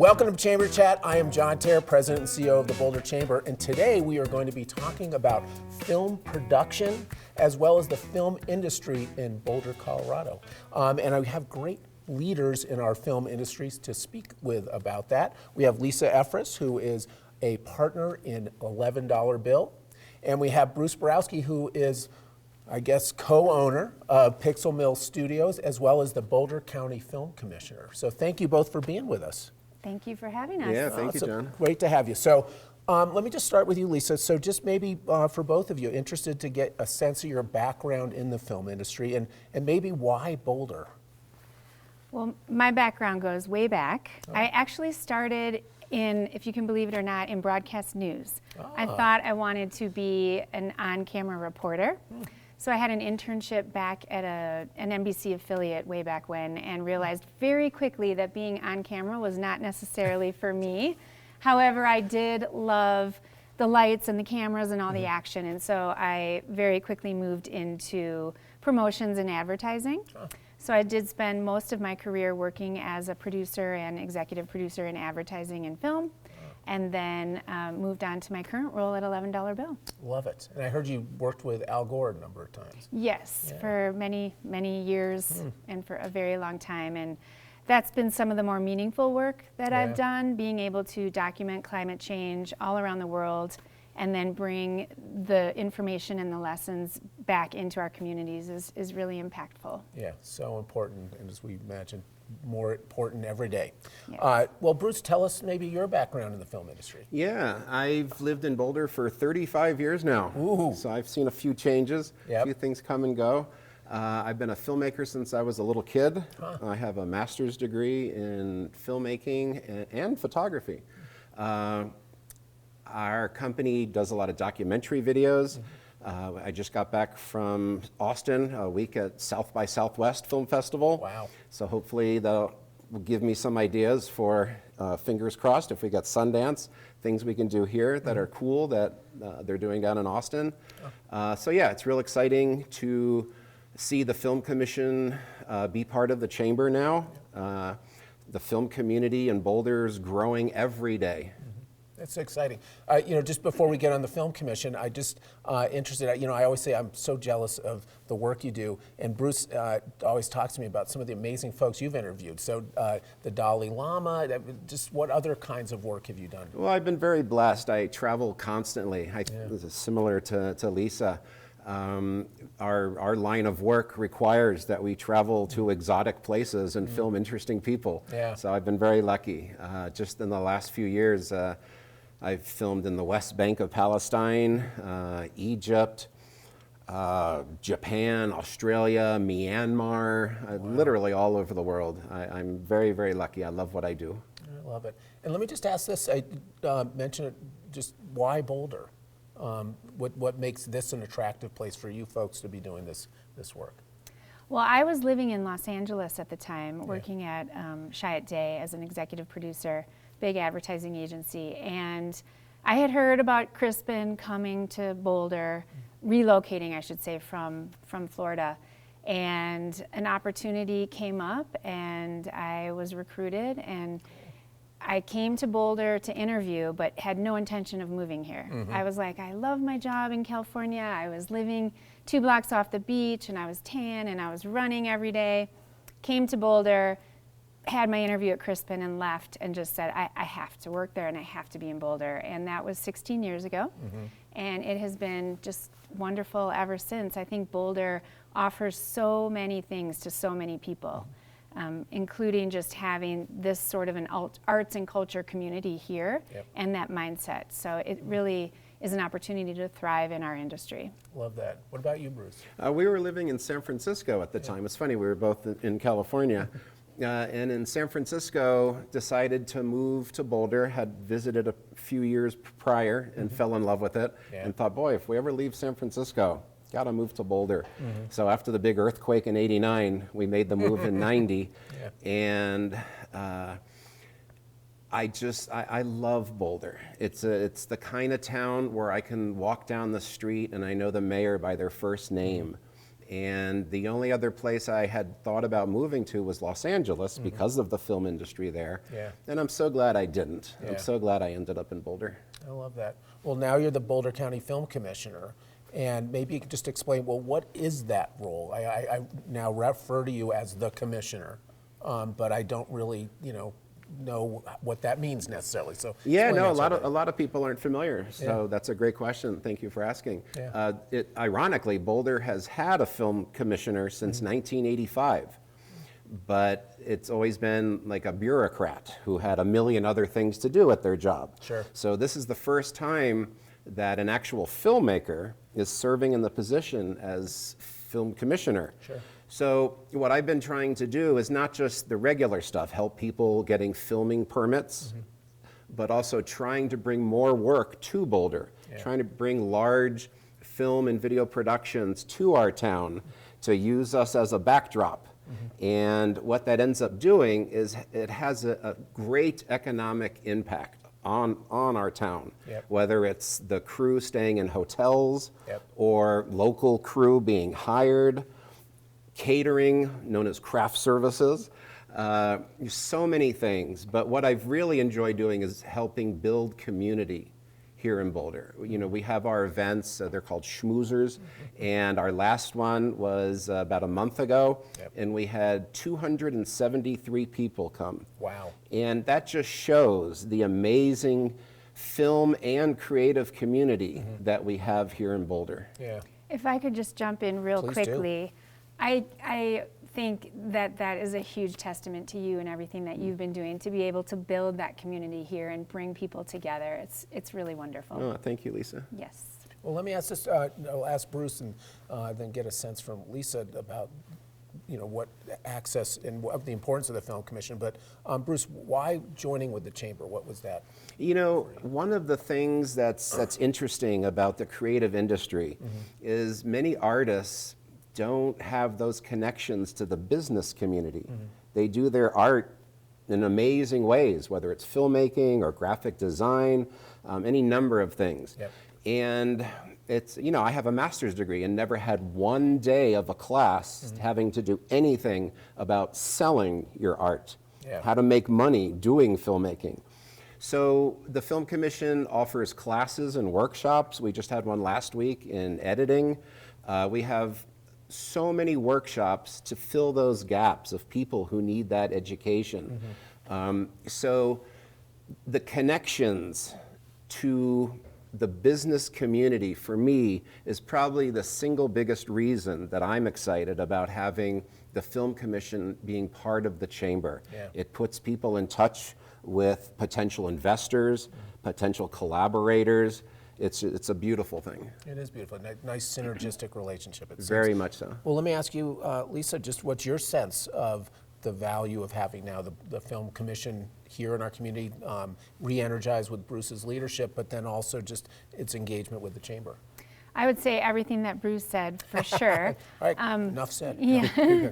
Welcome to Chamber Chat. I am John Terr, President and CEO of the Boulder Chamber, and today we are going to be talking about film production as well as the film industry in Boulder, Colorado. And I have great leaders in our film industries to speak with about that. We have Lisa Effress, who is a partner in $11 Bill, and we have Bruce Borowsky, who is, I guess, co-owner of Pixel Mill Studios, as well as the Boulder County Film Commissioner. So thank you both for being with us. Thank you for having us. Yeah, thank you, John. Great to have you. So let me just start with you, Lisa. So just maybe for both of you, interested to get a sense of your background in the film industry and maybe why Boulder? Well, my background goes way back. I actually started in, if you can believe it or not, in broadcast news. I thought I wanted to be an on-camera reporter. So I had an internship back at an NBC affiliate way back when and realized very quickly that being on camera was not necessarily for me. However, I did love the lights and the cameras and all the action, and so I very quickly moved into promotions and advertising. So I did spend most of my career working as a producer and executive producer in advertising and film, and then moved on to my current role at $11 Bill. Love it. And I heard you worked with Al Gore a number of times. Yes, for many, many years and for a very long time. And that's been some of the more meaningful work that I've done, being able to document climate change all around the world and then bring the information and the lessons back into our communities is really impactful. Yeah, so important, and as we imagine, more important every day. Yeah. Well, Bruce, tell us maybe your background in the film industry. Yeah, I've lived in Boulder for 35 years now. Ooh. So I've seen a few changes, a few things come and go. I've been a filmmaker since I was a little kid. I have a master's degree in filmmaking and photography. Our company does a lot of documentary videos. I just got back from Austin, a week at South by Southwest Film Festival. Wow. So hopefully that'll give me some ideas for, fingers crossed, if we got Sundance, things we can do here that are cool that they're doing down in Austin. So yeah, it's real exciting to see the Film Commission be part of the Chamber now. The film community in Boulder is growing every day. That's exciting. Just before we get on the Film Commission, I just interested, I always say I'm so jealous of the work you do, and Bruce always talks to me about some of the amazing folks you've interviewed. So the Dalai Lama, just what other kinds of work have you done? Well, I've been very blessed. I travel constantly. This is similar to Lisa. Our line of work requires that we travel to exotic places and film interesting people. Yeah. So I've been very lucky. Just in the last few years, I've filmed in the West Bank of Palestine, Egypt, Japan, Australia, Myanmar, literally all over the world. I'm very, very lucky. I love what I do. I love it. And let me just ask this, I mentioned it, just why Boulder? What makes this an attractive place for you folks to be doing this work? Well, I was living in Los Angeles at the time, working at Chiat Day as an executive producer, big advertising agency, and I had heard about Crispin coming to Boulder, relocating, I should say, from Florida, and an opportunity came up, and I was recruited, and I came to Boulder to interview, but had no intention of moving here. I was like, I love my job in California. I was living 2 blocks off the beach, and I was tan, and I was running every day. Came to Boulder, had my interview at Crispin, and left, and just said, I have to work there, and I have to be in Boulder. And that was 16 years ago, and it has been just wonderful ever since. I think Boulder offers so many things to so many people. Including just having this sort of an arts and culture community here and that mindset. So it really is an opportunity to thrive in our industry. Love that. What about you, Bruce? We were living in San Francisco at the time. It's funny, we were both in California. And in San Francisco, decided to move to Boulder, had visited a few years prior and fell in love with it, and thought, boy, if we ever leave San Francisco, got to move to Boulder. So after the big earthquake in '89, we made the move in '90, and I love Boulder. It's the kind of town where I can walk down the street and I know the mayor by their first name, And the only other place I had thought about moving to was Los Angeles because of the film industry there. Yeah. And I'm so glad I didn't. Yeah. I'm so glad I ended up in Boulder. I love that. Well, now you're the Boulder County Film Commissioner, and maybe you could just explain, well, what is that role? I now refer to you as the commissioner, but I don't really, know what that means necessarily. So Yeah, explain no, that to a lot of people aren't familiar, so that's a great question. Thank you for asking. Yeah. Ironically, Boulder has had a film commissioner since 1985, but it's always been like a bureaucrat who had a million other things to do at their job. Sure. So this is the first time that an actual filmmaker is serving in the position as film commissioner. Sure. So what I've been trying to do is not just the regular stuff, help people getting filming permits, but also trying to bring more work to Boulder, trying to bring large film and video productions to our town to use us as a backdrop. And what that ends up doing is it has a great economic impact on our town, whether it's the crew staying in hotels or local crew being hired, catering, known as craft services, so many things. But what I've really enjoyed doing is helping build community here in Boulder. We have our events, they're called schmoozers, and our last one was about a month ago, and we had 273 people come. Wow. And that just shows the amazing film and creative community that we have here in Boulder. Yeah. If I could just jump in real Please do. quickly, I think that is a huge testament to you and everything that you've been doing to be able to build that community here and bring people together. It's really wonderful. Oh, thank you, Lisa. Yes. Well, let me ask this. I'll ask Bruce and then get a sense from Lisa about, what access and what the importance of the Film Commission. But Bruce, why joining with the Chamber? What was that? One of the things that's interesting about the creative industry is many artists don't have those connections to the business community. They do their art in amazing ways, whether it's filmmaking or graphic design, any number of things. And it's, I have a master's degree and never had one day of a class having to do anything about selling your art, how to make money doing filmmaking. So the Film Commission offers classes and workshops. We just had one last week in editing. We have so many workshops to fill those gaps of people who need that education. So the connections to the business community for me is probably the single biggest reason that I'm excited about having the Film Commission being part of the Chamber. It puts people in touch with potential investors, potential collaborators. It's a beautiful thing. It is beautiful. Nice synergistic relationship. It seems. Very much so. Well, let me ask you, Lisa, just what's your sense of the value of having now the Film Commission here in our community, re-energized with Bruce's leadership, but then also just its engagement with the Chamber? I would say everything that Bruce said, for sure. All right, enough said. Yeah.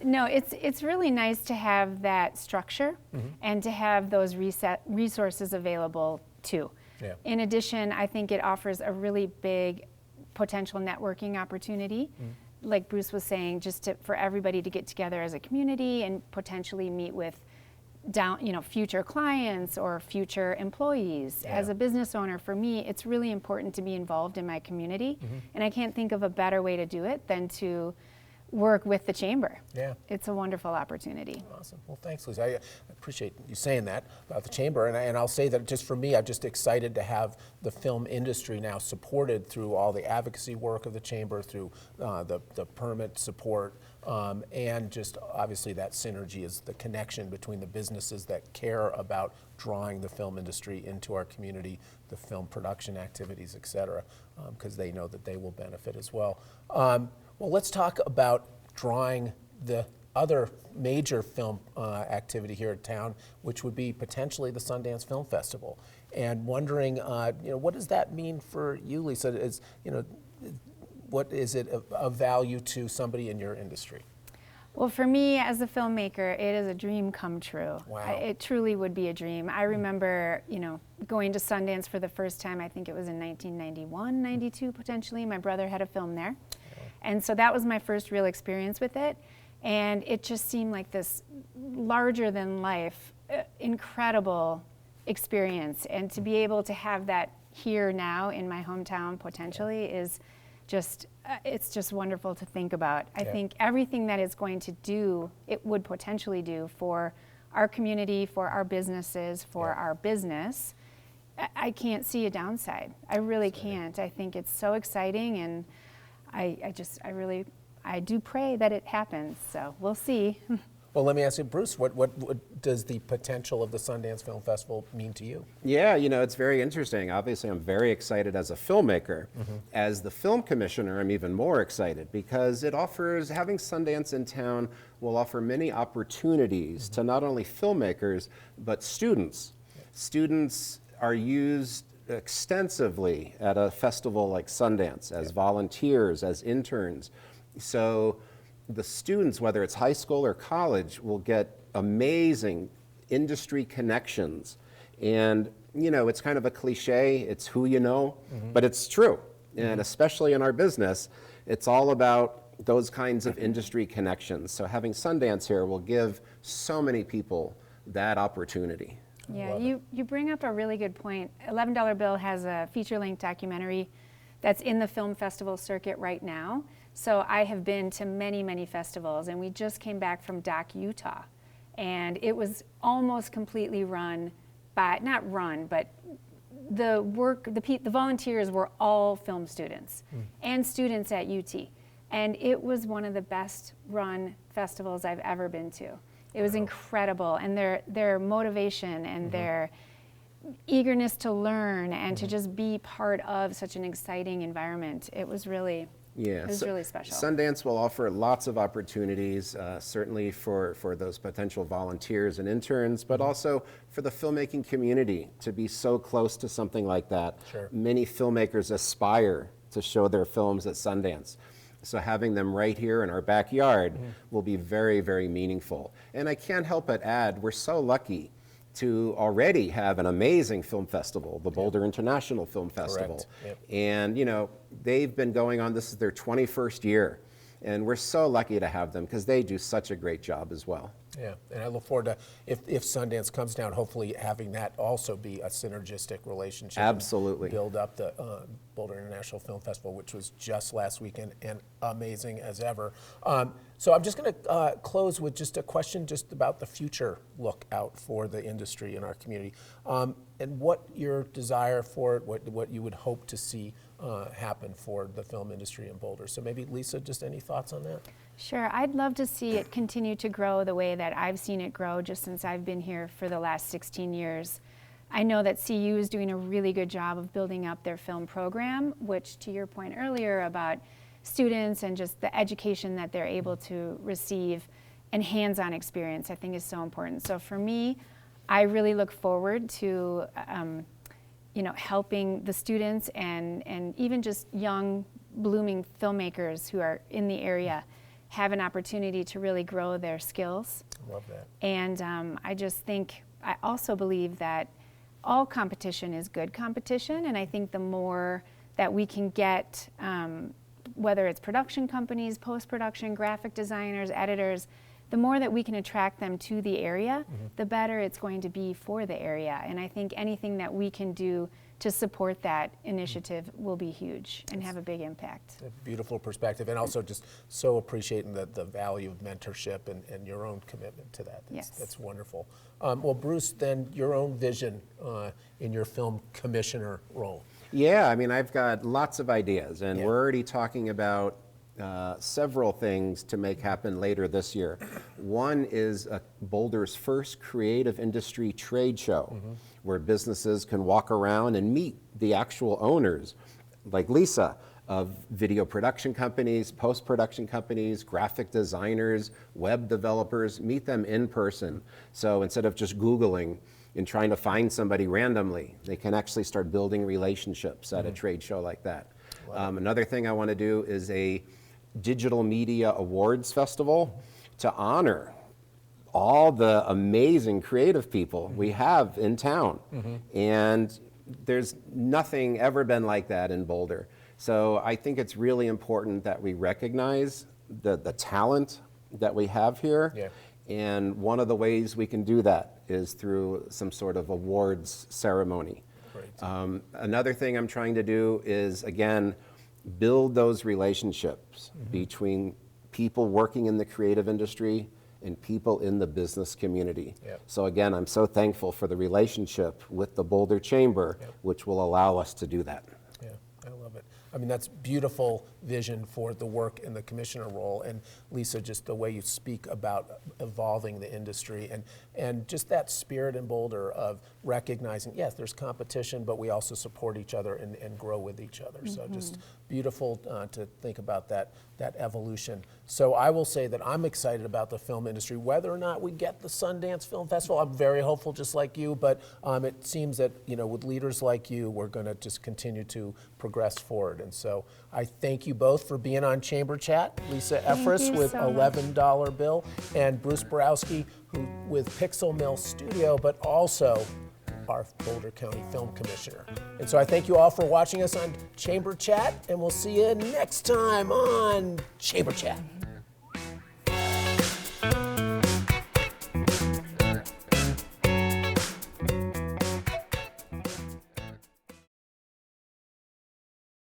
No, it's really nice to have that structure and to have those resources available too. In addition, I think it offers a really big potential networking opportunity. Like Bruce was saying, just for everybody to get together as a community and potentially meet with future clients or future employees. As a business owner, for me, it's really important to be involved in my community, and I can't think of a better way to do it than to work with the Chamber. It's a wonderful opportunity. Awesome. Well, thanks, Lisa. I appreciate you saying that about the Chamber, and I'll say that just for me, I'm just excited to have the film industry now supported through all the advocacy work of the Chamber, through the permit support, and just obviously that synergy is the connection between the businesses that care about drawing the film industry into our community, the film production activities, et cetera, because they know that they will benefit as well. Well, let's talk about drawing the other major film activity here in town, which would be potentially the Sundance Film Festival. And wondering, what does that mean for you, Lisa? What is it of value to somebody in your industry? Well, for me as a filmmaker, it is a dream come true. Wow. It truly would be a dream. I remember, going to Sundance for the first time, I think it was in 1991, 92 potentially. My brother had a film there. And so that was my first real experience with it. And it just seemed like this larger than life, incredible experience. And to be able to have that here now in my hometown potentially is just, it's just wonderful to think about. I think everything that it's going to do, it would potentially do for our community, for our businesses, for our business, I can't see a downside. I really can't. I think it's so exciting, and I do pray that it happens, so we'll see. Well, let me ask you, Bruce, what does the potential of the Sundance Film Festival mean to you? Yeah, it's very interesting. Obviously, I'm very excited as a filmmaker. As the film commissioner, I'm even more excited because having Sundance in town will offer many opportunities to not only filmmakers, but students. Students are used extensively at a festival like Sundance as volunteers, as interns. So the students, whether it's high school or college, will get amazing industry connections. And, it's kind of a cliche, it's who you know, but it's true. And especially in our business, it's all about those kinds of industry connections. So having Sundance here will give so many people that opportunity. Yeah, you bring up a really good point. $11 Bill has a feature-length documentary that's in the film festival circuit right now. So I have been to many, many festivals, and we just came back from Doc Utah. And it was almost completely run by, not run, but the volunteers were all film students and students at UT. And it was one of the best run festivals I've ever been to. It was incredible, and their motivation and their eagerness to learn and to just be part of such an exciting environment. It was really, it was really special. Sundance will offer lots of opportunities, certainly for those potential volunteers and interns, but also for the filmmaking community to be so close to something like that. Sure. Many filmmakers aspire to show their films at Sundance. So having them right here in our backyard will be very, very meaningful. And I can't help but add, we're so lucky to already have an amazing film festival, the Boulder International Film Festival. And they've been going on, this is their 21st year. And we're so lucky to have them because they do such a great job as well. Yeah, and I look forward to, if Sundance comes down, hopefully having that also be a synergistic relationship. Absolutely. Build up the Boulder International Film Festival, which was just last weekend and amazing as ever. So I'm just going to close with just a question just about the future look out for the industry in our community, and what your desire for it, what you would hope to see happen for the film industry in Boulder. So maybe Lisa, just any thoughts on that? Sure, I'd love to see it continue to grow the way that I've seen it grow just since I've been here for the last 16 years. I know that CU is doing a really good job of building up their film program, which, to your point earlier about students and just the education that they're able to receive and hands-on experience, I think is so important. So for me, I really look forward to helping the students and even just young blooming filmmakers who are in the area have an opportunity to really grow their skills. I love that. And I also believe that all competition is good competition, and I think the more that we can get, whether it's production companies, post-production, graphic designers, editors, the more that we can attract them to the area, the better it's going to be for the area. And I think anything that we can do to support that initiative will be huge and have a big impact. A beautiful perspective, and also just so appreciating the value of mentorship and your own commitment to that. That's wonderful. Well, Bruce, then your own vision in your film commissioner role. Yeah, I mean, I've got lots of ideas, and we're already talking about several things to make happen later this year. One is Boulder's first creative industry trade show, where businesses can walk around and meet the actual owners, like Lisa, of video production companies, post-production companies, graphic designers, web developers, meet them in person. So instead of just Googling and trying to find somebody randomly, they can actually start building relationships at a trade show like that. Another thing I want to do is a Digital Media Awards Festival to honor all the amazing creative people we have in town. And there's nothing ever been like that in Boulder. So I think it's really important that we recognize the talent that we have here. Yeah. And one of the ways we can do that is through some sort of awards ceremony. Great. Another thing I'm trying to do is, again, build those relationships between people working in the creative industry and people in the business community. Yep. So again, I'm so thankful for the relationship with the Boulder Chamber, Yep. which will allow us to do that. Yeah, I love it. I mean, that's beautiful vision for the work in the commissioner role. And Lisa, just the way you speak about evolving the industry and just that spirit in Boulder of recognizing, yes, there's competition, but we also support each other and grow with each other. So just beautiful to think about that evolution. So I will say that I'm excited about the film industry. Whether or not we get the Sundance Film Festival, I'm very hopeful, just like you, but it seems that, with leaders like you, we're going to just continue to progress forward. And so I thank you both for being on Chamber Chat. Lisa Effress you with so much. $11 bill, and Bruce Borowsky with Pixel Mill Studio, but also our Boulder County Film Commissioner. And so I thank you all for watching us on Chamber Chat, and we'll see you next time on Chamber Chat.